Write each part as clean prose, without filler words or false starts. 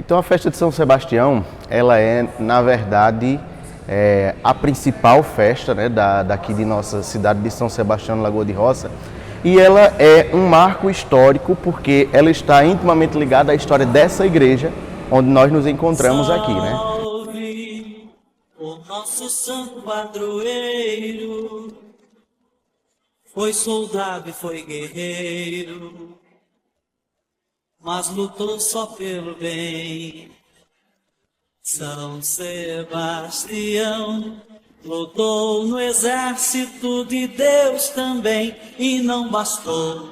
Então a festa de São Sebastião, ela é, na verdade, a principal festa, né, daqui de nossa cidade de São Sebastião, no Lagoa de Roça. E ela é um marco histórico porque ela está intimamente ligada à história dessa igreja onde nós nos encontramos aqui, né? Salve o nosso santo padroeiro, foi soldado e foi guerreiro, mas lutou só pelo bem. São Sebastião lutou no exército de Deus também e não bastou.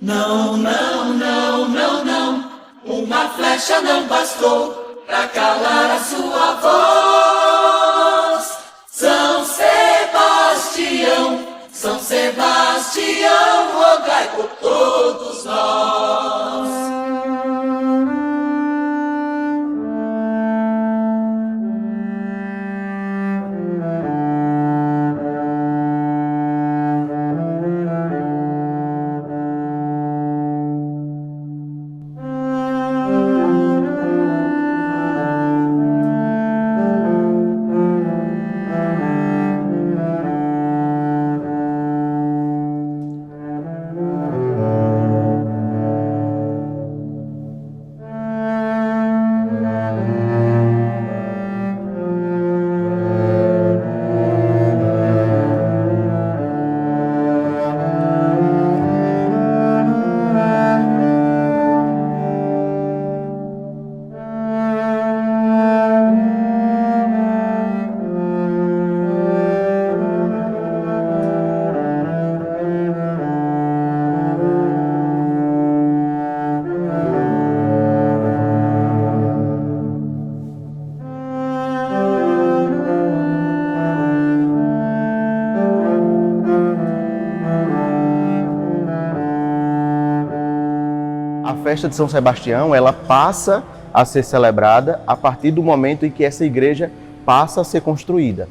Não, não, não, não, não, uma flecha não bastou pra calar a sua voz. São Sebastião, São Sebastião, rogai por todos nós. A festa de São Sebastião, ela passa a ser celebrada a partir do momento em que essa igreja passa a ser construída.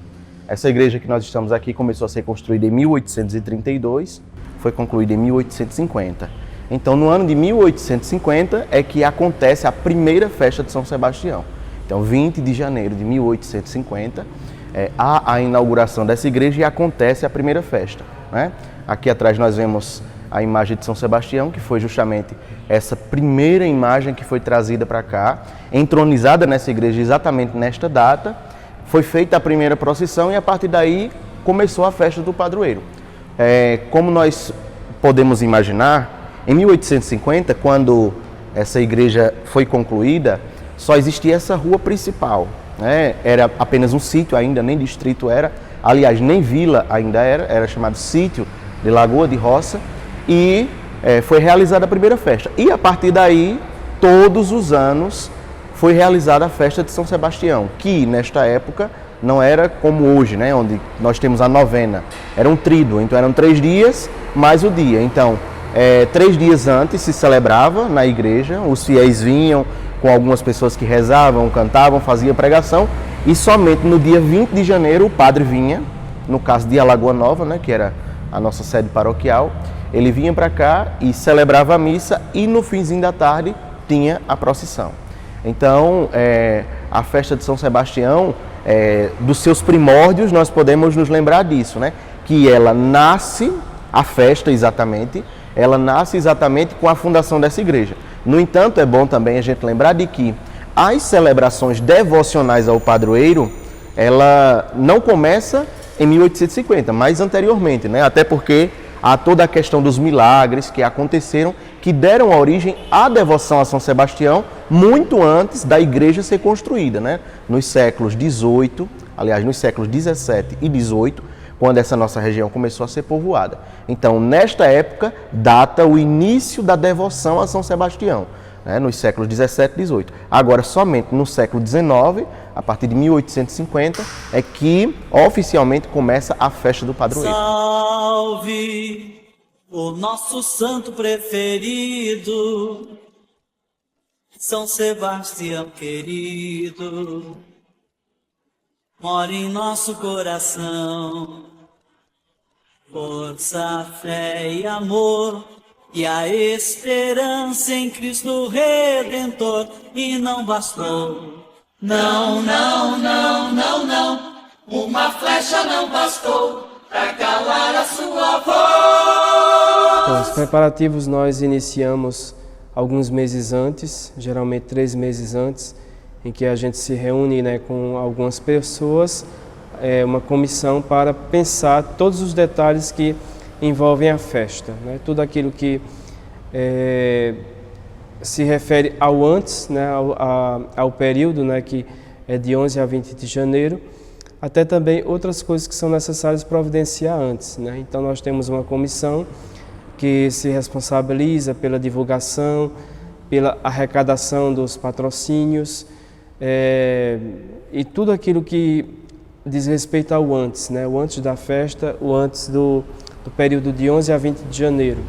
Essa igreja que nós estamos aqui começou a ser construída em 1832, foi concluída em 1850. Então, no ano de 1850 é que acontece a primeira festa de São Sebastião. Então, 20 de janeiro de 1850, há a inauguração dessa igreja e acontece a primeira festa, né? Aqui atrás nós vemos a imagem de São Sebastião, que foi justamente essa primeira imagem que foi trazida para cá, entronizada nessa igreja exatamente nesta data. Foi feita a primeira procissão e a partir daí começou a festa do padroeiro. Como nós podemos imaginar, em 1850, quando essa igreja foi concluída, só existia essa rua principal, né? Era apenas um sítio ainda, nem distrito era, aliás, nem vila ainda era chamado Sítio de Lagoa de Roça. E foi realizada a primeira festa. E a partir daí, todos os anos, foi realizada a festa de São Sebastião, que nesta época não era como hoje, né, onde nós temos a novena. Era um tríduo, então eram 3 dias mais o dia. Então, 3 dias antes se celebrava na igreja, os fiéis vinham com algumas pessoas que rezavam, cantavam, faziam pregação, e somente no dia 20 de janeiro o padre vinha, no caso de Alagoa Nova, né, que era a nossa sede paroquial. Ele vinha para cá e celebrava a missa e no finzinho da tarde tinha a procissão. Então, a festa de São Sebastião, dos seus primórdios, nós podemos nos lembrar disso, né? Que ela nasce, a festa exatamente, ela nasce exatamente com a fundação dessa igreja. No entanto, é bom também a gente lembrar de que as celebrações devocionais ao padroeiro, ela não começa em 1850, mas anteriormente, né? Até porque há toda a questão dos milagres que aconteceram, que deram origem à devoção a São Sebastião muito antes da igreja ser construída, né? Nos séculos 18, aliás, nos séculos 17 e 18, quando essa nossa região começou a ser povoada. Então, nesta época, data o início da devoção a São Sebastião, né? Nos séculos 17 e 18. Agora, somente no século 19, a partir de 1850, é que oficialmente começa a festa do padroeiro. Salve o nosso santo preferido, São Sebastião querido, mora em nosso coração. Força, fé e amor e a esperança em Cristo Redentor, e não bastou. Não, não, não, não, não, uma flecha não bastou para calar a sua voz. Então, os preparativos nós iniciamos alguns meses antes, geralmente 3 meses antes, em que a gente se reúne, né, com algumas pessoas, uma comissão para pensar todos os detalhes que envolvem a festa, né, tudo aquilo que se refere ao antes, né, ao período, né, que é de 11 a 20 de janeiro, até também outras coisas que são necessárias providenciar antes, né. Então nós temos uma comissão que se responsabiliza pela divulgação, pela arrecadação dos patrocínios, e tudo aquilo que diz respeito ao antes, né? O antes da festa, o antes do período de 11 a 20 de janeiro.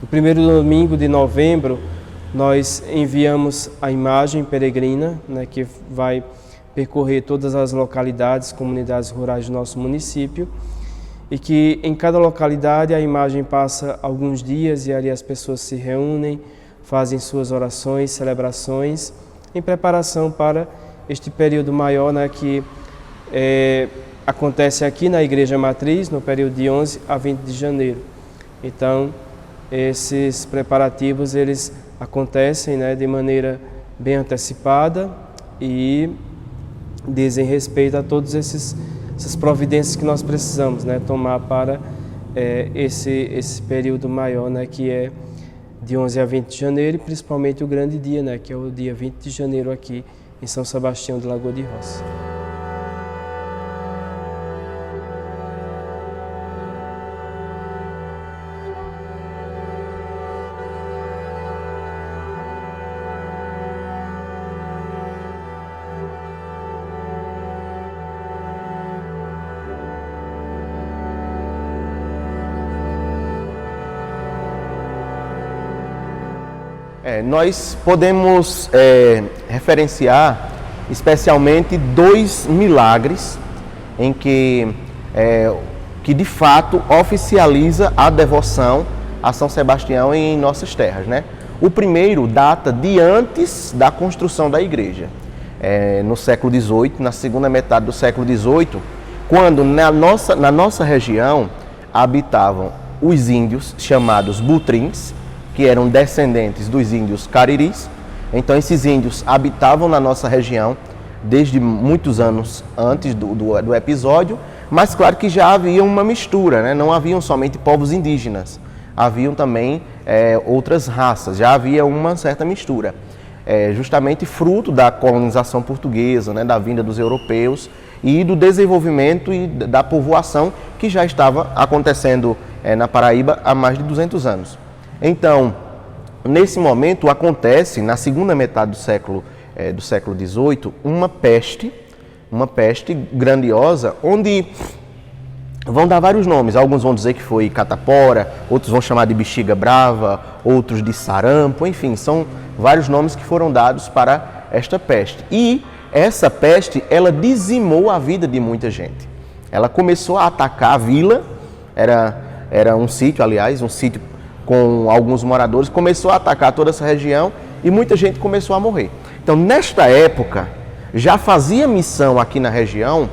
No primeiro domingo de novembro, nós enviamos a imagem peregrina, né, que vai percorrer todas as localidades, comunidades rurais do nosso município, e que em cada localidade a imagem passa alguns dias e ali as pessoas se reúnem, fazem suas orações, celebrações, em preparação para este período maior, né, que acontece aqui na Igreja Matriz, no período de 11 a 20 de janeiro. Então, esses preparativos, eles acontecem, né, de maneira bem antecipada e dizem respeito a todas essas providências que nós precisamos, né, tomar para esse período maior, né, que é de 11 a 20 de janeiro, e principalmente o grande dia, né, que é o dia 20 de janeiro aqui em São Sebastião de Lagoa de Roça. Nós podemos referenciar especialmente 2 milagres em que de fato oficializa a devoção a São Sebastião em nossas terras, né? O primeiro data de antes da construção da igreja, no século XVIII, na segunda metade do século XVIII, quando na nossa região habitavam os índios chamados butrins, que eram descendentes dos índios cariris. Então esses índios habitavam na nossa região desde muitos anos antes do episódio, mas claro que já havia uma mistura, né? Não haviam somente povos indígenas, haviam também outras raças, já havia uma certa mistura, justamente fruto da colonização portuguesa, né? Da vinda dos europeus e do desenvolvimento e da povoação que já estava acontecendo na Paraíba há mais de 200 anos. Então, nesse momento acontece, na segunda metade do século XVIII, uma peste grandiosa, onde vão dar vários nomes. Alguns vão dizer que foi catapora, outros vão chamar de bexiga brava, outros de sarampo, enfim, são vários nomes que foram dados para esta peste. E essa peste, ela dizimou a vida de muita gente. Ela começou a atacar a vila, era um sítio, aliás, um sítio com alguns moradores, começou a atacar toda essa região e muita gente começou a morrer. Então, nesta época, já fazia missão aqui na região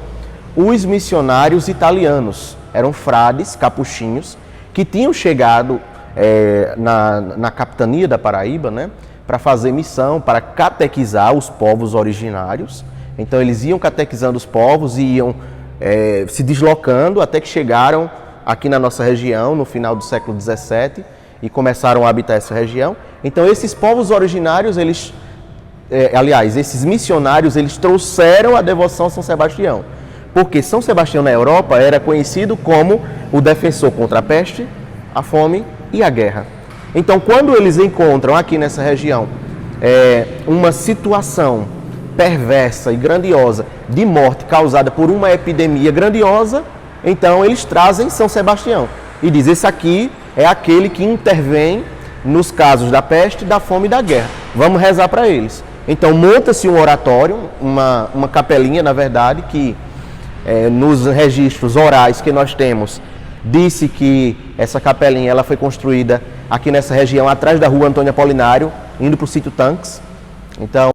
os missionários italianos. Eram frades capuchinhos que tinham chegado na capitania da Paraíba, né, para fazer missão, para catequizar os povos originários. Então, eles iam catequizando os povos e iam se deslocando até que chegaram aqui na nossa região, no final do século XVII, e começaram a habitar essa região. Então esses povos originários, esses missionários, eles trouxeram a devoção a São Sebastião. Porque São Sebastião na Europa era conhecido como o defensor contra a peste, a fome e a guerra. Então quando eles encontram aqui nessa região uma situação perversa e grandiosa de morte causada por uma epidemia grandiosa, então eles trazem São Sebastião e dizem: esse aqui é aquele que intervém nos casos da peste, da fome e da guerra. Vamos rezar para eles. Então monta-se um oratório, uma capelinha, na verdade, que nos registros orais que nós temos, disse que essa capelinha ela foi construída aqui nessa região, atrás da rua Antônio Apolinário, indo para o sítio Tanques. Então,